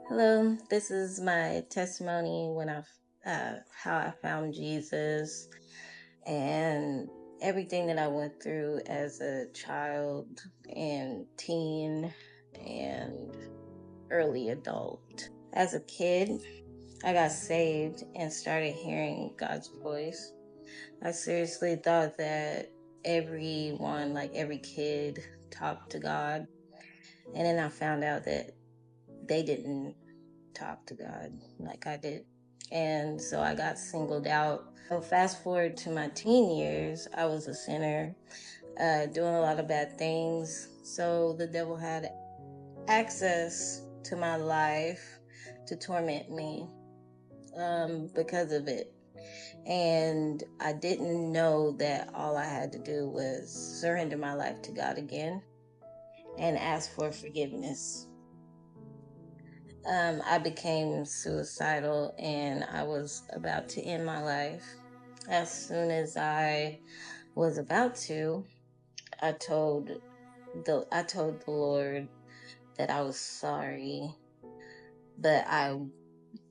Hello, this is my testimony when how I found Jesus and everything that I went through as a child and teen and early adult. As a kid, I got saved and started hearing God's voice. I seriously thought that everyone, like every kid, talked to God. And then I found out that they didn't talk to God like I did. And so I got singled out. So fast forward to my teen years, I was a sinner, doing a lot of bad things. So the devil had access to my life to torment me because of it. And I didn't know that all I had to do was surrender my life to God again and ask for forgiveness. I became suicidal and I was about to end my life. As soon as I was about to, I told the Lord that I was sorry, but I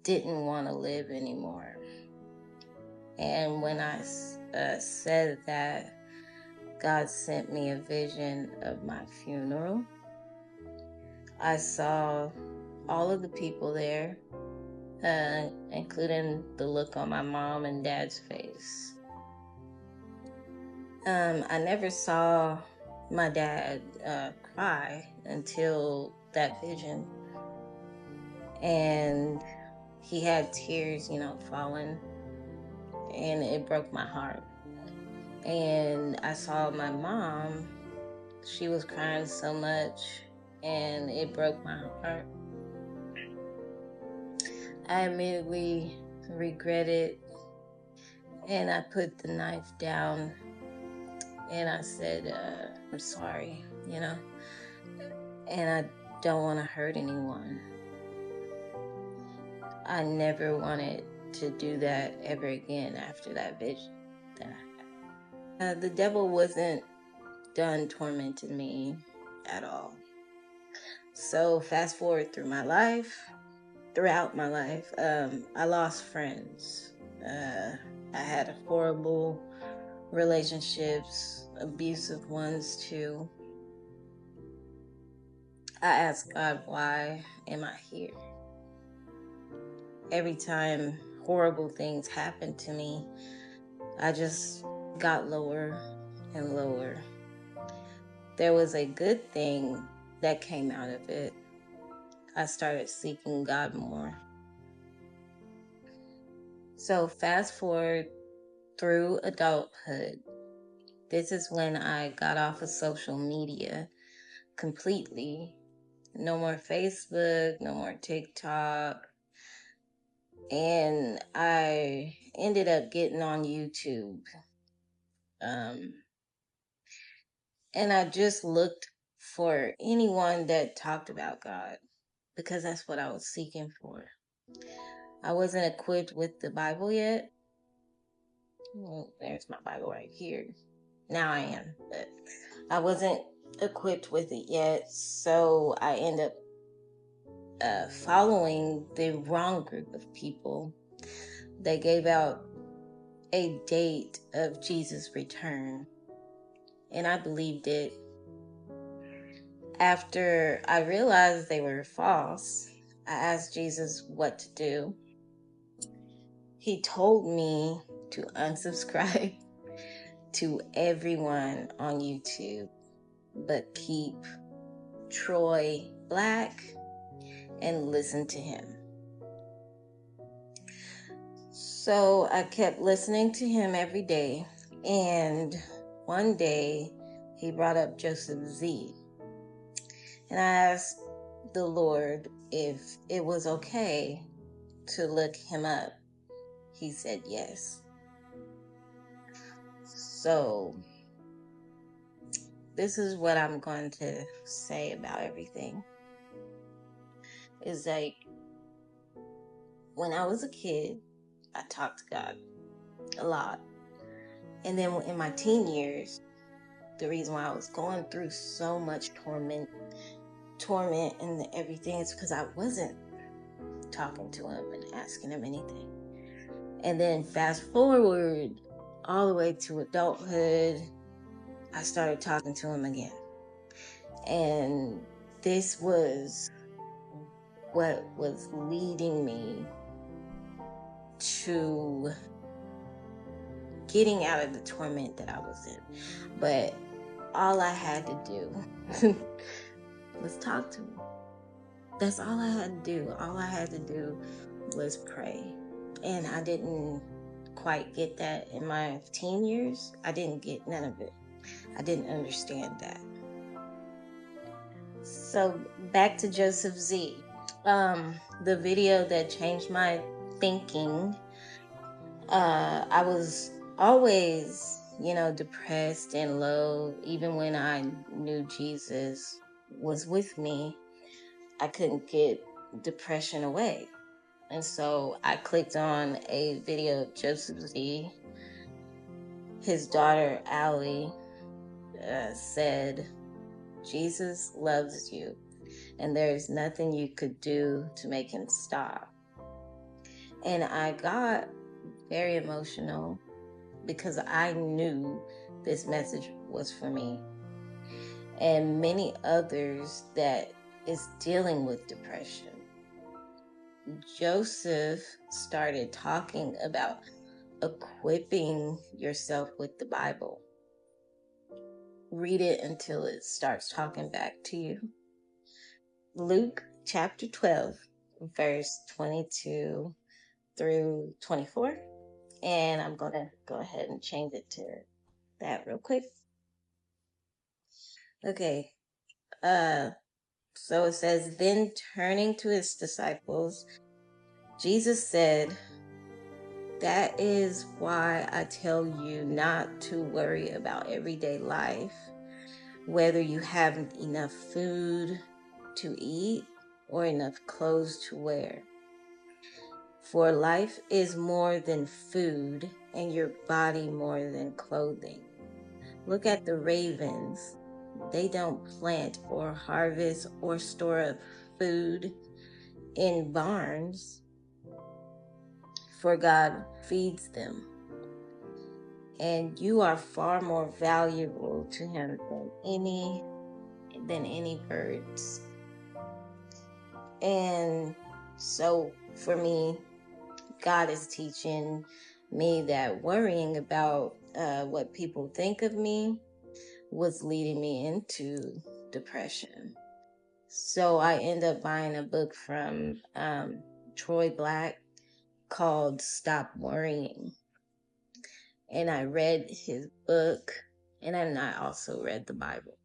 didn't want to live anymore. And when I said that, God sent me a vision of my funeral. I saw all of the people there, including the look on my mom and dad's face. I never saw my dad cry until that vision, and he had tears, falling, and it broke my heart. And I saw my mom; she was crying so much, and it broke my heart. I immediately regretted, and I put the knife down, and I said, "I'm sorry," and I don't want to hurt anyone. I never wanted to do that ever again after that vision that I had. The devil wasn't done tormenting me at all. So fast forward throughout my life, I lost friends. I had horrible relationships, abusive ones too. I asked God, why am I here? Every time horrible things happened to me, I just got lower and lower. There was a good thing that came out of it. I started seeking God more. So, fast forward through adulthood, this is when I got off of social media completely. No more Facebook, no more TikTok. And I ended up getting on YouTube. Um, and I just looked for anyone that talked about God because that's what I was seeking for. I wasn't equipped with the Bible yet. Well, there's my Bible right here. Now I am, but I wasn't equipped with it yet. So I end up following the wrong group of people. They gave out a date of Jesus' return, and I believed it. After I realized they were false, I asked Jesus what to do. He told me to unsubscribe to everyone on YouTube, but keep Troy Black and listen to him. So I kept listening to him every day, and one day he brought up Joseph Z. And I asked the Lord if it was okay to look him up. He said yes. So this is what I'm going to say about everything. Is like when I was a kid, I talked to God a lot. And then in my teen years, the reason why I was going through so much torment and everything is because I wasn't talking to him and asking him anything. And then fast forward all the way to adulthood, I started talking to him again. And this was what was leading me to getting out of the torment that I was in. But all I had to do was talk to him. That's all I had to do. All I had to do was pray. And I didn't quite get that in my teen years. I didn't get none of it. I didn't understand that. So back to Joseph Z. The video that changed my thinking. I was always, depressed and low. Even when I knew Jesus was with me, I couldn't get depression away. And so I clicked on a video of Joseph Z. His daughter, Allie, said, Jesus loves you, and there is nothing you could do to make him stop. And I got very emotional because I knew this message was for me and many others that is dealing with depression. Joseph started talking about equipping yourself with the Bible. Read it until it starts talking back to you. Luke chapter 12, verse 22 through 24. And I'm going to go ahead and change it to that real quick. Okay. So it says, then turning to his disciples, Jesus said, that is why I tell you not to worry about everyday life, whether you have enough food to eat or enough clothes to wear. For life is more than food, and your body more than clothing. Look at the ravens. They don't plant or harvest or store up food in barns, for God feeds them. And you are far more valuable to him than any birds. And so for me, God is teaching me that worrying about what people think of me was leading me into depression. So I end up buying a book from Troy Black called Stop Worrying. And I read his book, and then I also read the Bible.